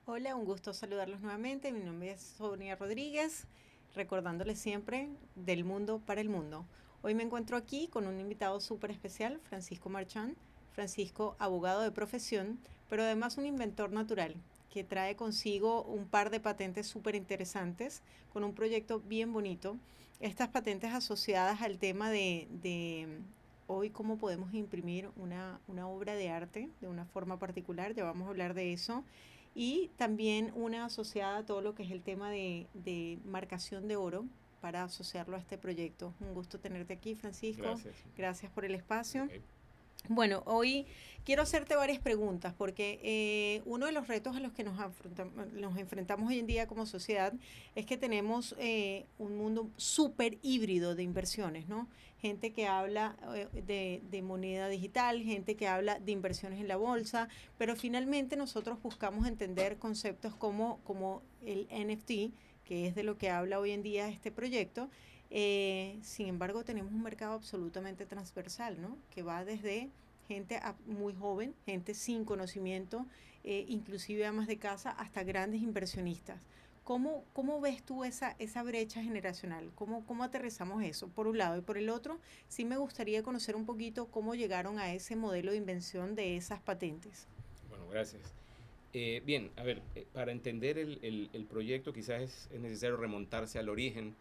Hola, un gusto saludarlos nuevamente. Mi nombre es Sonia Rodríguez, recordándoles siempre del mundo para el mundo. Hoy me encuentro aquí con un invitado súper especial, Francisco Marchán. Francisco, abogado de profesión, pero además un inventor natural, que trae consigo un par de patentes súper interesantes con un proyecto bien bonito. Estas patentes asociadas al tema de hoy cómo podemos imprimir una obra de arte de una forma particular, ya vamos a hablar de eso, y también una asociada a todo lo que es el tema de marcación de oro para asociarlo a este proyecto. Un gusto tenerte aquí, Francisco. Gracias. Gracias por el espacio. Ok. Bueno, hoy quiero hacerte varias preguntas porque uno de los retos a los que nos enfrentamos hoy en día como sociedad es que tenemos un mundo súper híbrido de inversiones, ¿no? Gente que habla de moneda digital, gente que habla de inversiones en la bolsa, pero finalmente nosotros buscamos entender conceptos como el NFT, que es de lo que habla hoy en día este proyecto. Sin embargo, tenemos un mercado absolutamente transversal, ¿no? Que va desde gente muy joven, gente sin conocimiento, inclusive amas de casa, hasta grandes inversionistas. ¿Cómo ves tú esa brecha generacional? ¿Cómo aterrizamos eso, por un lado? Y por el otro, sí me gustaría conocer un poquito cómo llegaron a ese modelo de invención de esas patentes. Bueno, gracias. Bien, a ver, para entender el proyecto quizás es necesario remontarse al origen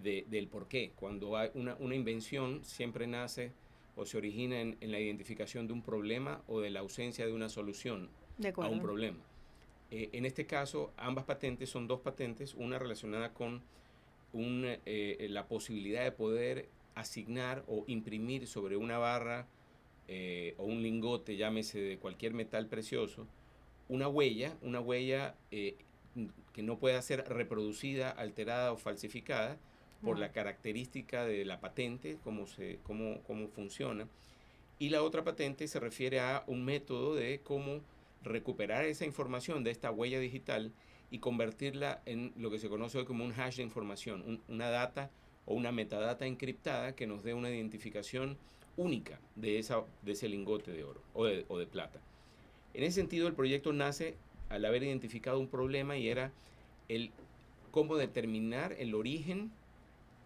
del por qué. Cuando hay una invención siempre nace o se origina en la identificación de un problema o de la ausencia de una solución De a un acuerdo. problema. En este caso, ambas patentes son dos patentes, una relacionada con la posibilidad de poder asignar o imprimir sobre una barra o un lingote, llámese de cualquier metal precioso, una huella que no pueda ser reproducida, alterada o falsificada por Wow. la característica de la patente, cómo funciona. Y la otra patente se refiere a un método de cómo recuperar esa información de esta huella digital y convertirla en lo que se conoce hoy como un hash de información, una data o una metadata encriptada que nos dé una identificación única de ese lingote de oro o de plata. En ese sentido, el proyecto nace al haber identificado un problema y era el cómo determinar el origen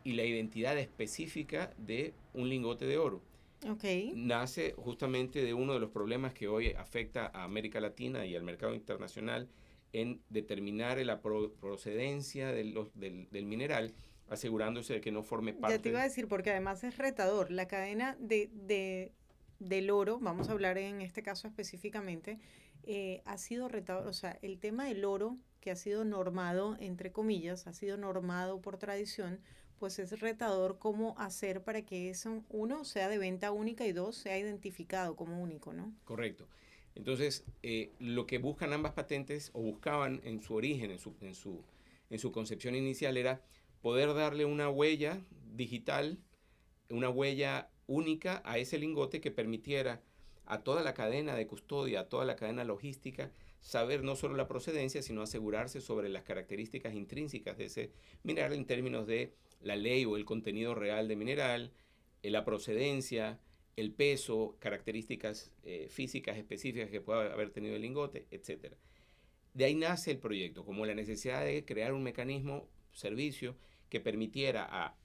y la identidad específica de un lingote de oro. Ok. Nace justamente de uno de los problemas que hoy afecta a América Latina y al mercado internacional en determinar la procedencia del mineral, asegurándose de que no forme Ya te iba parte. a decir, porque además es retador. La cadena del oro, vamos a hablar en este caso específicamente, ha sido retador. O sea, el tema del oro, que ha sido normado, entre comillas, ha sido normado por tradición, pues es retador cómo hacer para que eso, uno, sea de venta única y dos, sea identificado como único, ¿no? Correcto. Entonces, lo que buscan ambas patentes, o buscaban en su origen, en su concepción inicial, era poder darle una huella digital, una huella única a ese lingote que permitiera a toda la cadena de custodia, a toda la cadena logística, saber no solo la procedencia, sino asegurarse sobre las características intrínsecas de ese mineral en términos de la ley o el contenido real de mineral, la procedencia, el peso, características físicas específicas que pueda haber tenido el lingote, etcétera. De ahí nace el proyecto, como la necesidad de crear un mecanismo, servicio, que permitiera a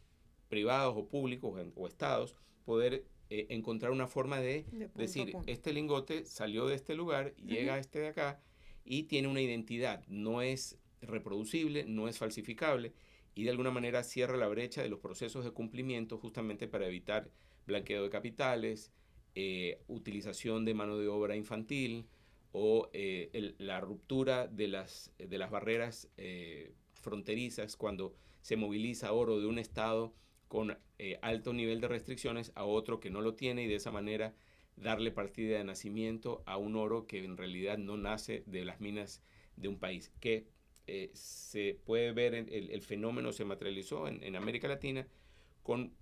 privados o públicos o estados poder encontrar una forma de De punto a decir, punto. este lingote salió de este lugar, llega Ujú. a este de acá y tiene una identidad, no es reproducible, no es falsificable y de alguna manera cierra la brecha de los procesos de cumplimiento justamente para evitar blanqueo de capitales, utilización de mano de obra infantil o la ruptura de las barreras fronterizas cuando se moviliza oro de un estado con alto nivel de restricciones a otro que no lo tiene y de esa manera darle partida de nacimiento a un oro que en realidad no nace de las minas de un país. Que se puede ver, el fenómeno se materializó en América Latina con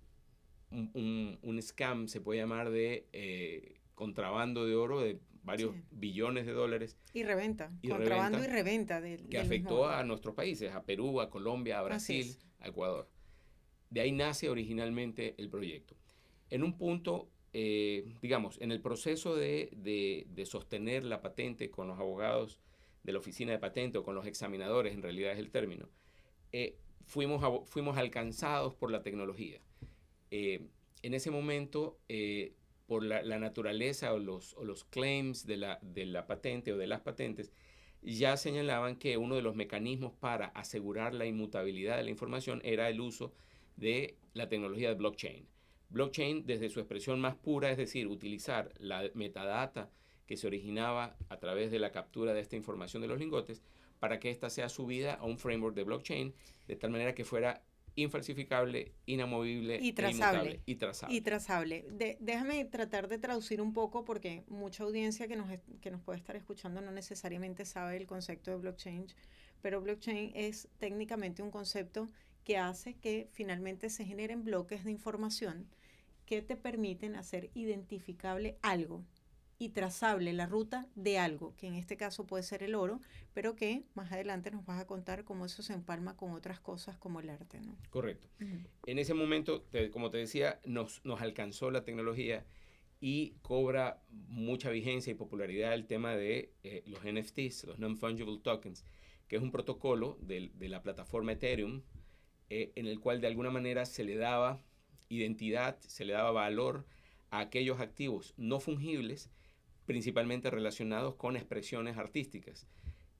un scam, se puede llamar, de contrabando de oro de varios Sí. billones de dólares Y reventa, y contrabando y reventa reventa que del mismo afectó oro. a nuestros países, a Perú, a Colombia, a Así Brasil, es. a Ecuador. De ahí nace originalmente el proyecto. En un punto, digamos, en el proceso de sostener la patente con los abogados de la oficina de patente o con los examinadores, en realidad es el término, fuimos alcanzados por la tecnología. En ese momento, por la naturaleza o los claims de la patente o de las patentes, ya señalaban que uno de los mecanismos para asegurar la inmutabilidad de la información era el uso de la tecnología de blockchain. Blockchain, desde su expresión más pura, es decir, utilizar la metadata que se originaba a través de la captura de esta información de los lingotes para que ésta sea subida a un framework de blockchain de tal manera que fuera infalsificable, inamovible, y trazable. inmutable y trazable. Y trazable. Déjame tratar de traducir un poco porque mucha audiencia que nos puede estar escuchando no necesariamente sabe el concepto de blockchain, pero blockchain es técnicamente un concepto que hace que finalmente se generen bloques de información que te permiten hacer identificable algo y trazable la ruta de algo, que en este caso puede ser el oro, pero que más adelante nos vas a contar cómo eso se empalma con otras cosas como el arte, ¿no? Correcto. En ese momento, como te decía, nos alcanzó la tecnología y cobra mucha vigencia y popularidad el tema de los NFTs, los Non-Fungible Tokens, que es un protocolo de la plataforma Ethereum, en el cual de alguna manera se le daba identidad, se le daba valor a aquellos activos no fungibles, principalmente relacionados con expresiones artísticas.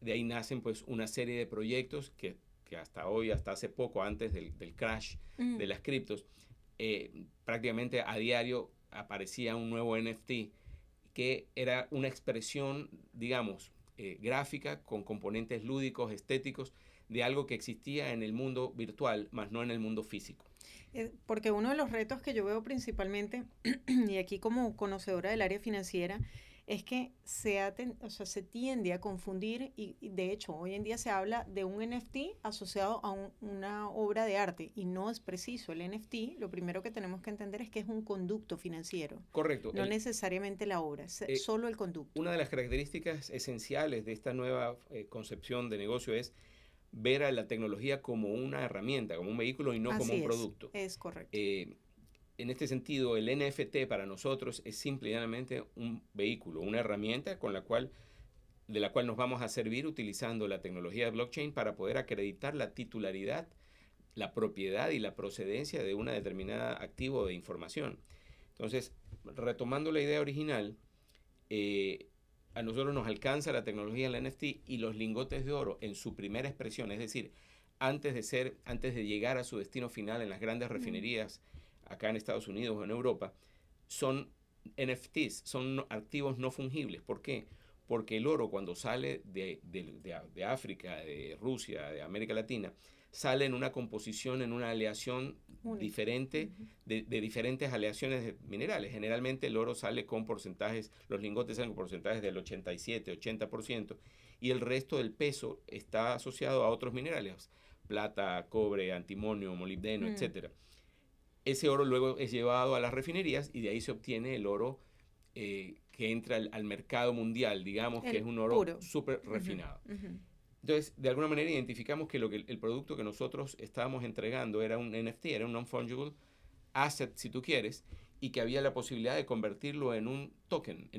De ahí nacen pues una serie de proyectos que hasta hoy, hasta hace poco, antes del crash de las criptos, prácticamente a diario aparecía un nuevo NFT que era una expresión, digamos, gráfica con componentes lúdicos, estéticos, de algo que existía en el mundo virtual, más no en el mundo físico. Porque uno de los retos que yo veo principalmente, y aquí como conocedora del área financiera, es que se tiende a confundir y de hecho hoy en día se habla de un NFT asociado a una obra de arte y no es preciso. El NFT, lo primero que tenemos que entender es que es un conducto financiero. Correcto. No necesariamente la obra, solo el conducto. Una de las características esenciales de esta nueva concepción de negocio es ver a la tecnología como una herramienta, como un vehículo y no como un producto. Es correcto. En este sentido, el NFT para nosotros es simplemente un vehículo, una herramienta de la cual nos vamos a servir utilizando la tecnología de blockchain para poder acreditar la titularidad, la propiedad y la procedencia de una determinada activo de información. Entonces, retomando la idea original, a nosotros nos alcanza la tecnología del NFT y los lingotes de oro en su primera expresión, es decir, antes de llegar a su destino final en las grandes refinerías acá en Estados Unidos o en Europa, son NFTs, son activos no fungibles. ¿Por qué? Porque el oro cuando sale de África, de Rusia, de América Latina, sale en una composición, en una aleación diferente de diferentes aleaciones de minerales. Generalmente el oro sale con porcentajes, los lingotes salen con porcentajes del 87, 80%, y el resto del peso está asociado a otros minerales, plata, cobre, antimonio, molibdeno, etcétera. Ese oro luego es llevado a las refinerías y de ahí se obtiene el oro que entra al mercado mundial, digamos, que es un oro súper refinado. Entonces, de alguna manera identificamos que el producto que nosotros estábamos entregando era un NFT, era un non-fungible asset, si tú quieres, y que había la posibilidad de convertirlo en un token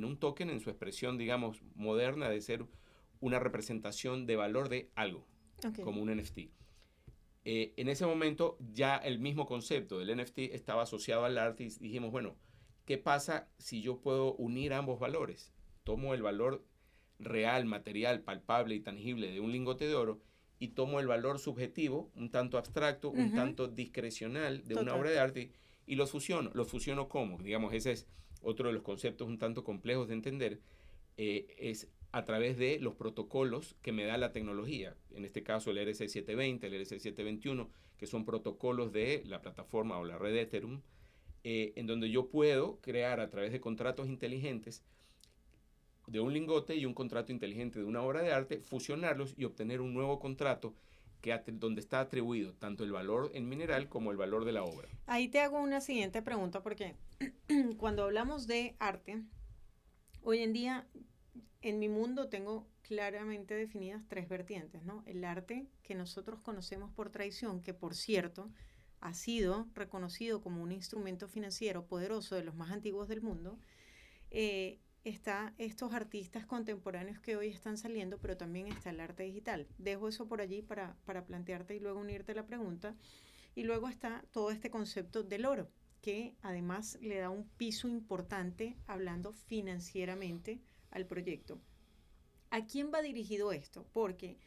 en su expresión, digamos, moderna de ser una representación de valor de algo, como un NFT. En ese momento ya el mismo concepto del NFT estaba asociado al arte y dijimos, bueno, ¿qué pasa si yo puedo unir ambos valores? Tomo el valor real, material, palpable y tangible de un lingote de oro y tomo el valor subjetivo, un tanto abstracto, un tanto discrecional de una obra de arte y los fusiono. ¿Los fusiono cómo? Digamos, ese es otro de los conceptos un tanto complejos de entender. Es a través de los protocolos que me da la tecnología, en este caso el RC720, el RC721, que son protocolos de la plataforma o la red Ethereum, en donde yo puedo crear a través de contratos inteligentes de un lingote y un contrato inteligente de una obra de arte, fusionarlos y obtener un nuevo contrato donde está atribuido tanto el valor en mineral como el valor de la obra. Ahí te hago una siguiente pregunta porque cuando hablamos de arte, hoy en día en mi mundo tengo claramente definidas tres vertientes, ¿no? El arte que nosotros conocemos por tradición, que por cierto ha sido reconocido como un instrumento financiero poderoso de los más antiguos del mundo, está estos artistas contemporáneos que hoy están saliendo, pero también está el arte digital. Dejo eso por allí para plantearte y luego unirte la pregunta. Y luego está todo este concepto del oro, que además le da un piso importante hablando financieramente al proyecto. ¿A quién va dirigido esto? Porque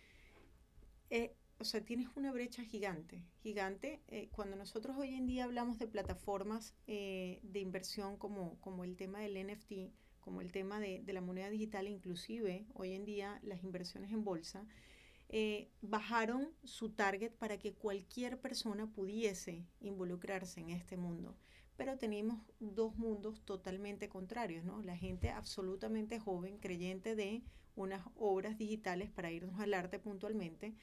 o sea, tienes una brecha gigante, gigante. Cuando nosotros hoy en día hablamos de plataformas de inversión como el tema del NFT, como el tema de la moneda digital, inclusive hoy en día las inversiones en bolsa, bajaron su target para que cualquier persona pudiese involucrarse en este mundo. Pero tenemos dos mundos totalmente contrarios, ¿no? La gente absolutamente joven, creyente de unas obras digitales, para irnos al arte puntualmente,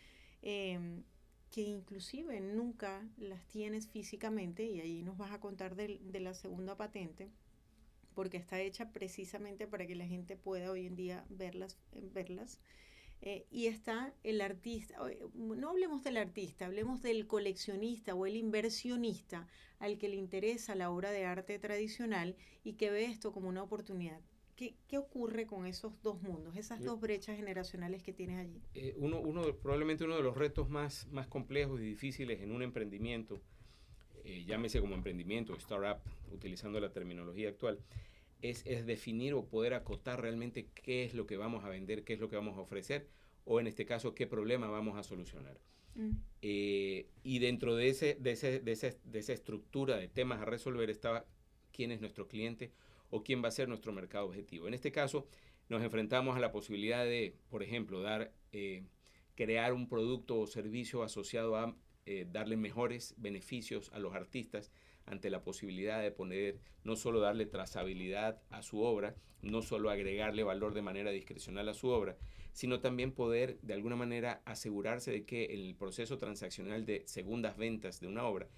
que inclusive nunca las tienes físicamente, y ahí nos vas a contar de la segunda patente, porque está hecha precisamente para que la gente pueda hoy en día verlas. Y está el artista, no hablemos del artista, hablemos del coleccionista o el inversionista al que le interesa la obra de arte tradicional y que ve esto como una oportunidad. ¿Qué ocurre con esos dos mundos, esas dos brechas generacionales que tienes allí? Probablemente uno de los retos más complejos y difíciles en un emprendimiento, llámese como emprendimiento, startup, utilizando la terminología actual, es definir o poder acotar realmente qué es lo que vamos a vender, qué es lo que vamos a ofrecer, o en este caso, qué problema vamos a solucionar. Y dentro de esa estructura de temas a resolver estaba quién es nuestro cliente o quién va a ser nuestro mercado objetivo. En este caso, nos enfrentamos a la posibilidad de, por ejemplo, crear un producto o servicio asociado a darle mejores beneficios a los artistas ante la posibilidad de poner, no solo darle trazabilidad a su obra, no solo agregarle valor de manera discrecional a su obra, sino también poder de alguna manera asegurarse de que en el proceso transaccional de segundas ventas de una obra,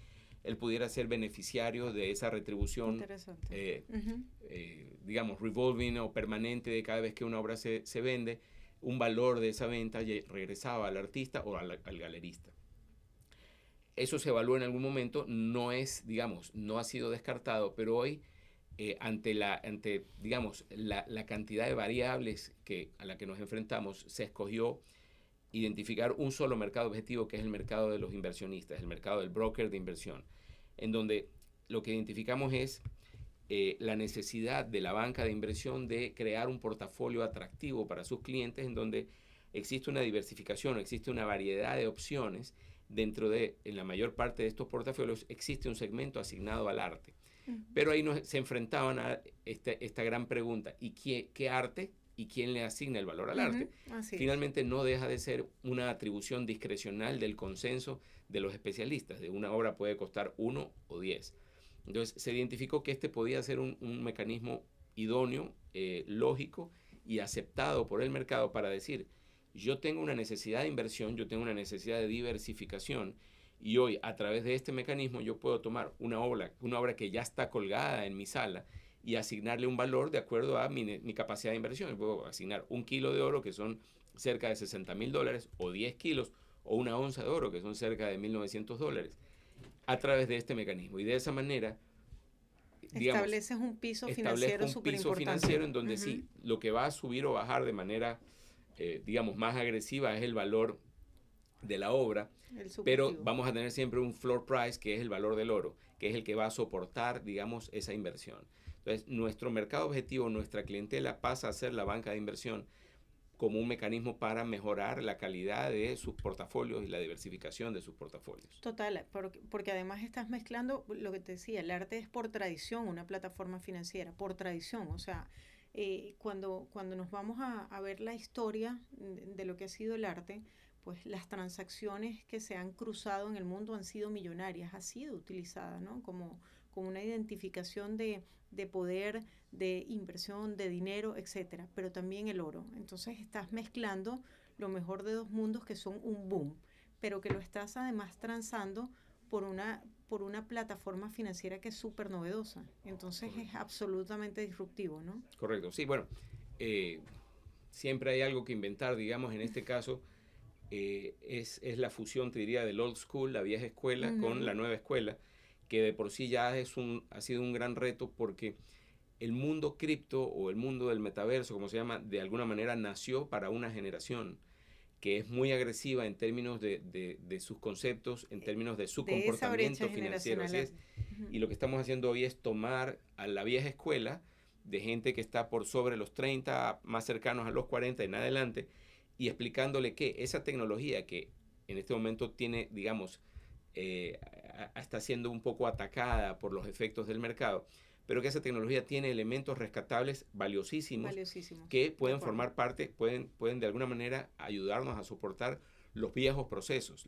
él pudiera ser beneficiario de esa retribución, digamos, revolving o permanente de cada vez que una obra se vende, un valor de esa venta regresaba al artista o al galerista. Eso se evalúa en algún momento, no ha sido descartado, pero hoy, ante la cantidad de variables a la que nos enfrentamos, se escogió identificar un solo mercado objetivo, que es el mercado de los inversionistas, el mercado del broker de inversión, en donde lo que identificamos es la necesidad de la banca de inversión de crear un portafolio atractivo para sus clientes, en donde existe una diversificación, existe una variedad de opciones. En la mayor parte de estos portafolios existe un segmento asignado al arte. Pero ahí se enfrentaban a esta gran pregunta: ¿y qué arte y quién le asigna el valor al arte? Finalmente no deja de ser una atribución discrecional del consenso de los especialistas. De una obra puede costar 1 o 10. Entonces se identificó que este podía ser un mecanismo idóneo, lógico y aceptado por el mercado para decir: yo tengo una necesidad de inversión, yo tengo una necesidad de diversificación, y hoy a través de este mecanismo yo puedo tomar una obra que ya está colgada en mi sala y asignarle un valor de acuerdo a mi capacidad de inversión. Yo puedo asignar 1 kilo de oro, que son cerca de $60,000, o 10 kilos, o 1 onza de oro, que son cerca de $1,900, a través de este mecanismo. Y de esa manera, digamos, estableces un piso financiero súper importante. Financiero en donde sí, lo que va a subir o bajar de manera más agresiva es el valor de la obra, pero vamos a tener siempre un floor price, que es el valor del oro, que es el que va a soportar, digamos, esa inversión. Entonces, nuestro mercado objetivo, nuestra clientela, pasa a ser la banca de inversión como un mecanismo para mejorar la calidad de sus portafolios y la diversificación de sus portafolios. Total, porque además estás mezclando lo que te decía, el arte es por tradición una plataforma financiera, por tradición, o sea, cuando nos vamos a ver la historia de lo que ha sido el arte, pues las transacciones que se han cruzado en el mundo han sido millonarias, ha sido utilizada, ¿no? como una identificación de poder, de inversión, de dinero, etcétera, pero también el oro. Entonces estás mezclando lo mejor de dos mundos que son un boom, pero que lo estás además transando por una plataforma financiera que es súper novedosa. Entonces es absolutamente disruptivo, ¿no? Correcto, sí, bueno, siempre hay algo que inventar, digamos, en este caso es la fusión, te diría, del old school, la vieja escuela, con la nueva escuela, que de por sí ya ha sido un gran reto, porque el mundo cripto o el mundo del metaverso, como se llama, de alguna manera nació para una generación que es muy agresiva en términos de sus conceptos, en términos de su De esa brecha comportamiento financiero. Así generacional. es. Ujú. Y lo que estamos haciendo hoy es tomar a la vieja escuela de gente que está por sobre los 30, más cercanos a los 40 en adelante, y explicándole que esa tecnología que en este momento tiene, digamos, está siendo un poco atacada por los efectos del mercado, pero que esa tecnología tiene elementos rescatables valiosísimos Valiosísimo. que De pueden acuerdo. formar parte, pueden de alguna manera ayudarnos a soportar los viejos procesos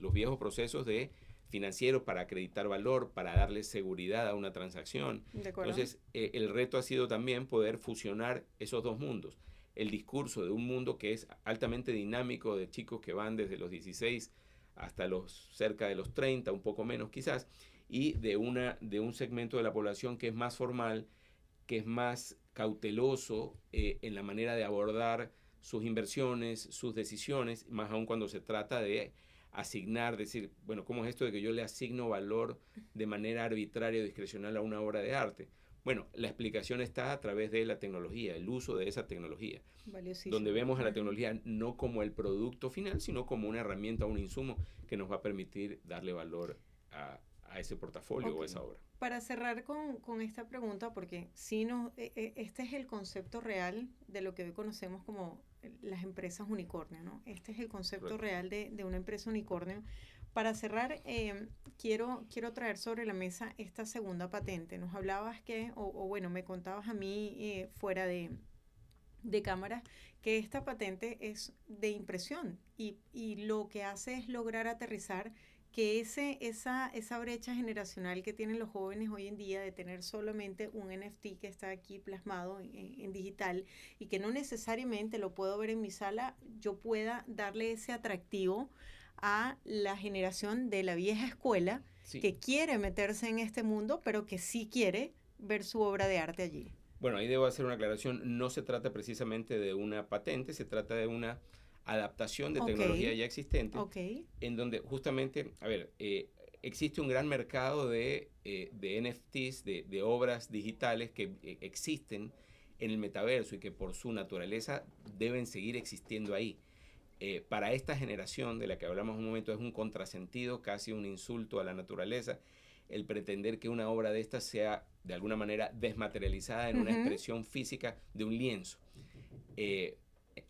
de financieros para acreditar valor, para darle seguridad a una transacción. De acuerdo. Entonces, el reto ha sido también poder fusionar esos dos mundos. El discurso de un mundo que es altamente dinámico, de chicos que van desde los 16 hasta los cerca de los 30, un poco menos quizás, y de un segmento de la población que es más formal, que es más cauteloso en la manera de abordar sus inversiones, sus decisiones, más aún cuando se trata de asignar, decir, bueno, ¿cómo es esto de que yo le asigno valor de manera arbitraria o discrecional a una obra de arte? Bueno, la explicación está a través de la tecnología, el uso de esa tecnología, donde Valiosísimo. vemos a la Ujú. tecnología no como el producto final, sino como una herramienta, un insumo que nos va a permitir darle valor a ese portafolio Ok. o a esa obra. Para cerrar con esta pregunta, porque si no, este es el concepto real de lo que hoy conocemos como las empresas unicornio, ¿no? Este es el concepto Correcto. real de una empresa unicornio. Para cerrar, quiero traer sobre la mesa esta segunda patente. Nos hablabas que, o bueno, me contabas a mí fuera de cámara, que esta patente es de impresión y lo que hace es lograr aterrizar que esa brecha generacional que tienen los jóvenes hoy en día de tener solamente un NFT que está aquí plasmado en digital y que no necesariamente lo puedo ver en mi sala, yo pueda darle ese atractivo a la generación de la vieja escuela Sí. que quiere meterse en este mundo, pero que sí quiere ver su obra de arte allí. Bueno, ahí debo hacer una aclaración. No se trata precisamente de una patente, se trata de una adaptación de Ok, tecnología ya existente, ok. en donde justamente, a ver, existe un gran mercado de NFTs, de obras digitales que existen en el metaverso y que por su naturaleza deben seguir existiendo ahí. Para esta generación de la que hablamos un momento es un contrasentido, casi un insulto a la naturaleza, el pretender que una obra de esta sea de alguna manera desmaterializada en una Ujú, expresión física de un lienzo. Eh,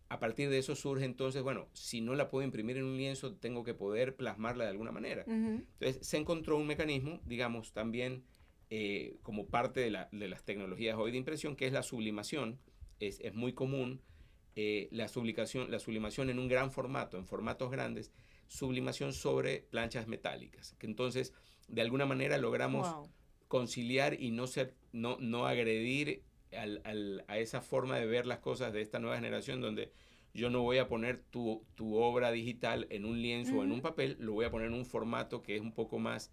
a partir de eso surge entonces, bueno, si no la puedo imprimir en un lienzo, tengo que poder plasmarla de alguna manera. ujú. Entonces se encontró un mecanismo, digamos, también como parte de las tecnologías hoy de impresión, que es la sublimación. Es muy común la sublimación en un gran formato, en formatos grandes, sublimación sobre planchas metálicas, que entonces de alguna manera logramos Wow. conciliar y no agredir a esa forma de ver las cosas de esta nueva generación donde yo no voy a poner tu obra digital en un lienzo o en un Ujú. papel, lo voy a poner en un formato que es un poco más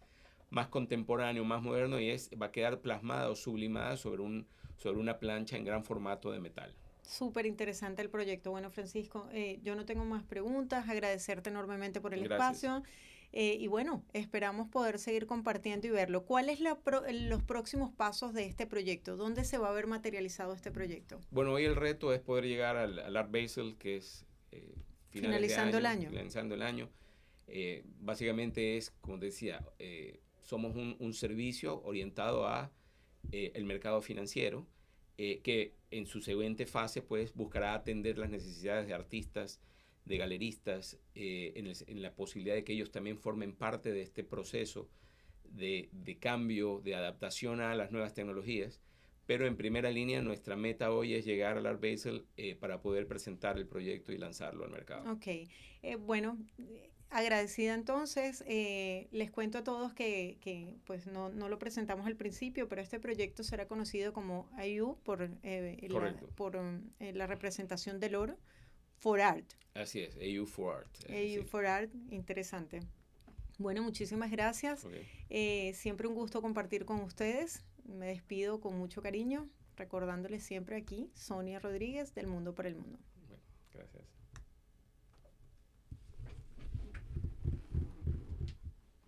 contemporáneo, más moderno y va a quedar plasmada o sublimada sobre una plancha en gran formato de metal. Súper interesante el proyecto. Bueno, Francisco, yo no tengo más preguntas. Agradecerte enormemente por el Gracias. espacio. Y bueno, esperamos poder seguir compartiendo y verlo. ¿Cuáles los próximos pasos de este proyecto? ¿Dónde se va a ver materializado este proyecto? Bueno, hoy el reto es poder llegar al Art Basel, que es finales de Finalizando el año, año. finalizando el año. Básicamente es, como decía, somos un servicio orientado a el mercado financiero, que en su siguiente fase pues buscará atender las necesidades de artistas, de galeristas, en la posibilidad de que ellos también formen parte de este proceso de cambio, de adaptación a las nuevas tecnologías. Pero en primera línea, nuestra meta hoy es llegar al Art Basel para poder presentar el proyecto y lanzarlo al mercado. Ok. Bueno, agradecida entonces. Les cuento a todos que pues no lo presentamos al principio, pero este proyecto será conocido como IU Correcto. por la representación del oro. For Art. Así es, AU for Art. AU Sí. for Art, interesante. Bueno, muchísimas gracias. Okay. Siempre un gusto compartir con ustedes. Me despido con mucho cariño, recordándoles siempre aquí, Sonia Rodríguez del Mundo para el Mundo.